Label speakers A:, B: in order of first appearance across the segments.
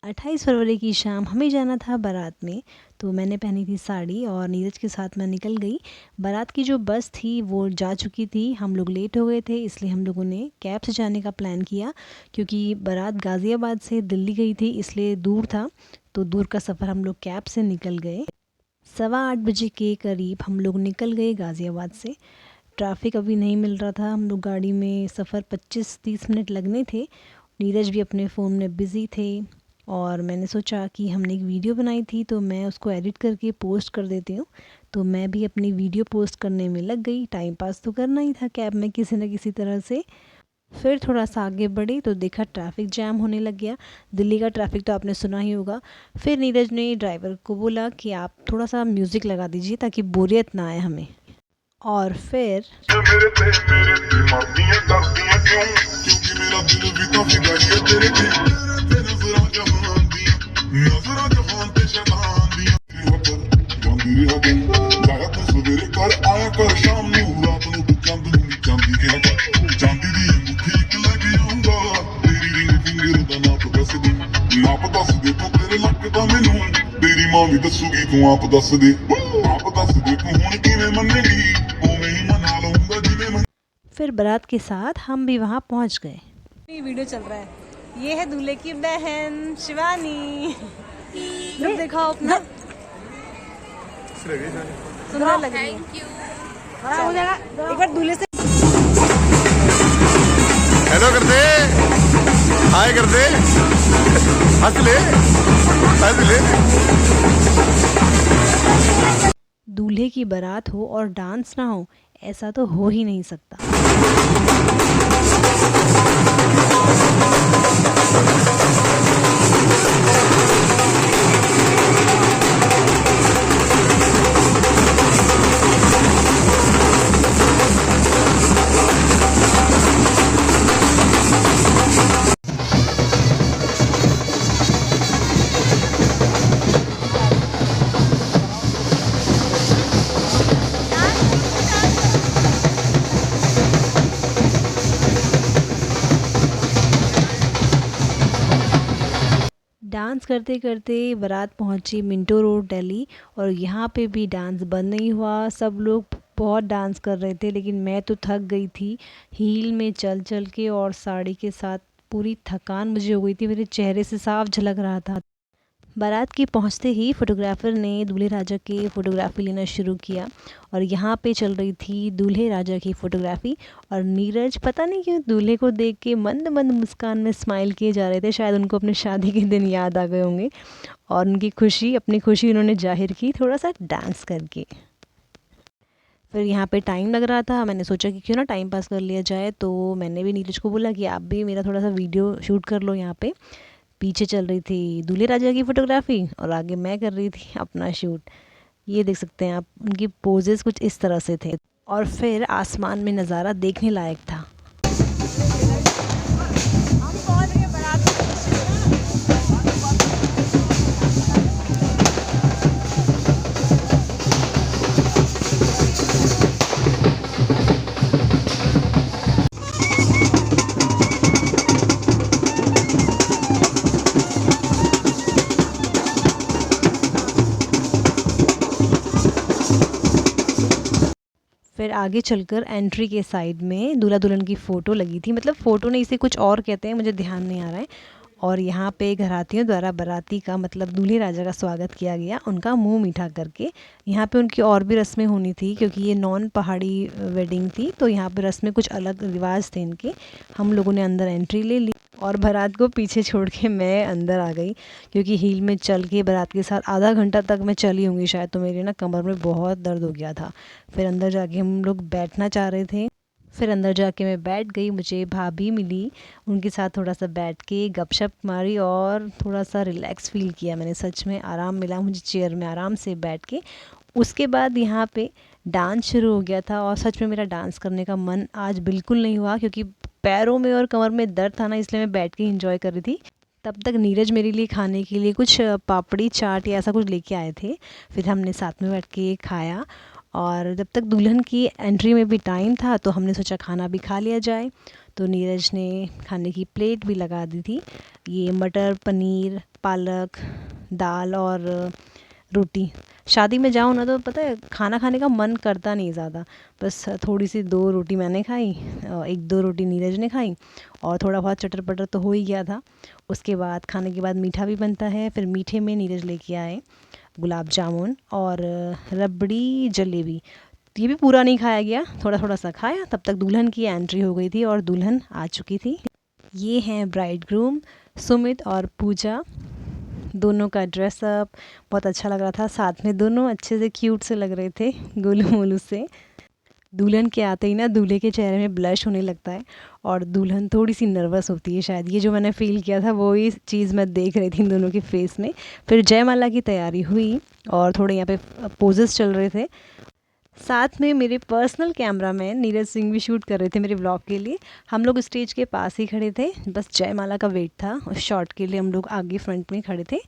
A: 28 फरवरी की शाम हमें जाना था बारात में, तो मैंने पहनी थी साड़ी और नीरज के साथ मैं निकल गई। बारात की जो बस थी वो जा चुकी थी, हम लोग लेट हो गए थे, इसलिए हम लोगों ने कैब से जाने का प्लान किया। क्योंकि बारात गाज़ियाबाद से दिल्ली गई थी, इसलिए दूर था, तो दूर का सफ़र हम लोग कैब से निकल गए। 8:15 बजे के करीब हम लोग निकल गए गाज़ियाबाद से। ट्रैफिक अभी नहीं मिल रहा था, हम लोग गाड़ी में सफ़र 25-30 मिनट लगने थे। नीरज भी अपने फ़ोन में बिज़ी थे और मैंने सोचा कि हमने एक वीडियो बनाई थी तो मैं उसको एडिट करके पोस्ट कर देती हूँ। तो मैं भी अपनी वीडियो पोस्ट करने में लग गई, टाइम पास तो करना ही था कैब में किसी न किसी तरह से। फिर थोड़ा सा आगे बढ़ी तो देखा ट्रैफिक जैम होने लग गया। दिल्ली का ट्रैफिक तो आपने सुना ही होगा। फिर नीरज ने ड्राइवर को बोला कि आप थोड़ा सा म्यूज़िक लगा दीजिए ताकि बोरियत ना आए हमें। और फिर
B: तेरी मां भी दसूगी तू आप दस दे तू हुण किवें मन्नेगी उवें ही मना लूंगा जिवें मन।
A: फिर बारात के साथ हम भी वहाँ पहुँच गए। ये वीडियो चल रहा है, ये है दूल्हे की बहन शिवानी। लुक दिखाओ अपना, सुंदर लग रही है। हो जाएगा एक बार दूल्हे से
B: हेलो कर दे, हाय कर दे, हंस ले, हंस ले।
A: दूल्हे की बारात हो और डांस ना हो, ऐसा तो हो ही नहीं सकता। डांस करते करते बारात पहुंची मिंटो रोड दिल्ली, और यहाँ पे भी डांस बंद नहीं हुआ। सब लोग बहुत डांस कर रहे थे, लेकिन मैं तो थक गई थी हील में चल चल के, और साड़ी के साथ पूरी थकान मुझे हो गई थी, मेरे चेहरे से साफ झलक रहा था। बारात के पहुंचते ही फोटोग्राफ़र ने दूल्हे राजा की फ़ोटोग्राफ़ी लेना शुरू किया, और यहाँ पे चल रही थी दूल्हे राजा की फ़ोटोग्राफ़ी। और नीरज पता नहीं क्यों दूल्हे को देख के मंद मंद मुस्कान में स्माइल किए जा रहे थे, शायद उनको अपने शादी के दिन याद आ गए होंगे, और उनकी खुशी, अपनी खुशी उन्होंने जाहिर की थोड़ा सा डांस करके। फिर यहाँ पे टाइम लग रहा था, मैंने सोचा कि क्यों ना टाइम पास कर लिया जाए, तो मैंने भी नीरज को बोला कि आप भी मेरा थोड़ा सा वीडियो शूट कर लो। यहाँ पे पीछे चल रही थी दूल्हे राजा की फ़ोटोग्राफ़ी और आगे मैं कर रही थी अपना शूट। ये देख सकते हैं आप, उनकी पोजेस कुछ इस तरह से थे। और फिर आसमान में नज़ारा देखने लायक था। फिर आगे चलकर एंट्री के साइड में दूल्हा दुल्हन की फ़ोटो लगी थी, मतलब फ़ोटो नहीं, इसे कुछ और कहते हैं, मुझे ध्यान नहीं आ रहा है। और यहाँ पे घरातियों द्वारा बाराती का मतलब दूल्हे राजा का स्वागत किया गया, उनका मुंह मीठा करके। यहाँ पे उनकी और भी रस्में होनी थी, क्योंकि ये नॉन पहाड़ी वेडिंग थी, तो यहाँ पे रस्में कुछ अलग रिवाज थे इनके। हम लोगों ने अंदर एंट्री ले ली और बारात को पीछे छोड़ के मैं अंदर आ गई, क्योंकि हील में चल के बारात के साथ आधा घंटा तक मैं चली होंगी शायद, तो मेरे ना कमर में बहुत दर्द हो गया था। फिर अंदर जाके हम लोग बैठना चाह रहे थे, फिर अंदर जाके मैं बैठ गई, मुझे भाभी मिली, उनके साथ थोड़ा सा बैठ के गपशप मारी और थोड़ा सा रिलैक्स फ़ील किया मैंने। सच में आराम मिला मुझे चेयर में आराम से बैठ के। उसके बाद यहाँ पे डांस शुरू हो गया था, और सच में मेरा डांस करने का मन आज बिल्कुल नहीं हुआ, क्योंकि पैरों में और कमर में दर्द था ना, इसलिए मैं बैठ के एंजॉय कर रही थी। तब तक नीरज मेरे लिए खाने के लिए कुछ पापड़ी चाट या ऐसा कुछ लेके आए थे, फिर हमने साथ में बैठ के खाया। और जब तक दुल्हन की एंट्री में भी टाइम था, तो हमने सोचा खाना भी खा लिया जाए। तो नीरज ने खाने की प्लेट भी लगा दी थी। ये मटर पनीर पालक दाल और रोटी। शादी में जाओ ना तो पता है खाना खाने का मन करता नहीं ज़्यादा, बस थोड़ी सी 2 रोटी मैंने खाई, 1-2 रोटी नीरज ने खाई और थोड़ा बहुत चटर पटर तो हो ही गया था। उसके बाद खाने के बाद मीठा भी बनता है। फिर मीठे में नीरज लेके आए गुलाब जामुन और रबड़ी जलेबी। ये भी पूरा नहीं खाया गया, थोड़ा थोड़ा सा खाया। तब तक दुल्हन की एंट्री हो गई थी और दुल्हन आ चुकी थी। ये हैं ब्राइड ग्रूम सुमित और पूजा। दोनों का ड्रेसअप बहुत अच्छा लग रहा था, साथ में दोनों अच्छे से क्यूट से लग रहे थे गोलू मोलू से। दुल्हन के आते ही ना दूल्हे के चेहरे में ब्लश होने लगता है और दुल्हन थोड़ी सी नर्वस होती है शायद। ये जो मैंने फ़ील किया था वो ही चीज़ मैं देख रही थी इन दोनों के फेस में। फिर जयमाला की तैयारी हुई और थोड़े यहाँ पे पोजेस चल रहे थे। साथ में मेरे पर्सनल कैमरामैन नीरज सिंह भी शूट कर रहे थे मेरे ब्लॉग के लिए। हम लोग स्टेज के पास ही खड़े थे, बस जयमाला का वेट था। उस शॉट के लिए हम लोग आगे फ्रंट में खड़े थे।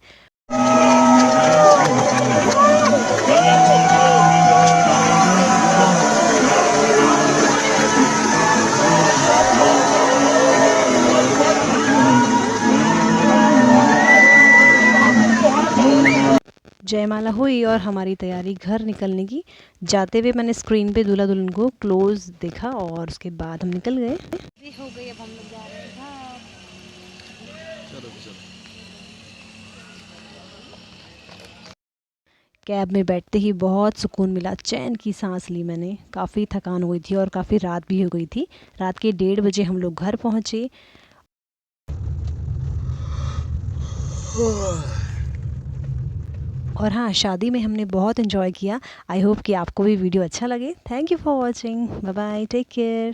A: जयमाला हुई और हमारी तैयारी घर निकलने की। जाते हुए मैंने स्क्रीन पे दूल्हा दुल्हन को क्लोज देखा और उसके बाद हम निकल गए।
C: हो गई, अब हम लोग जा रहे हैं घर।
A: कैब में बैठते ही बहुत सुकून मिला, चैन की सांस ली मैंने। काफ़ी थकान हुई थी और काफ़ी रात भी हो गई थी। रात के 1:30 बजे हम लोग घर पहुँचे। और हाँ, शादी में हमने बहुत एंजॉय किया। आई होप कि आपको भी वीडियो अच्छा लगे। Thank you for watching. Bye bye, take care.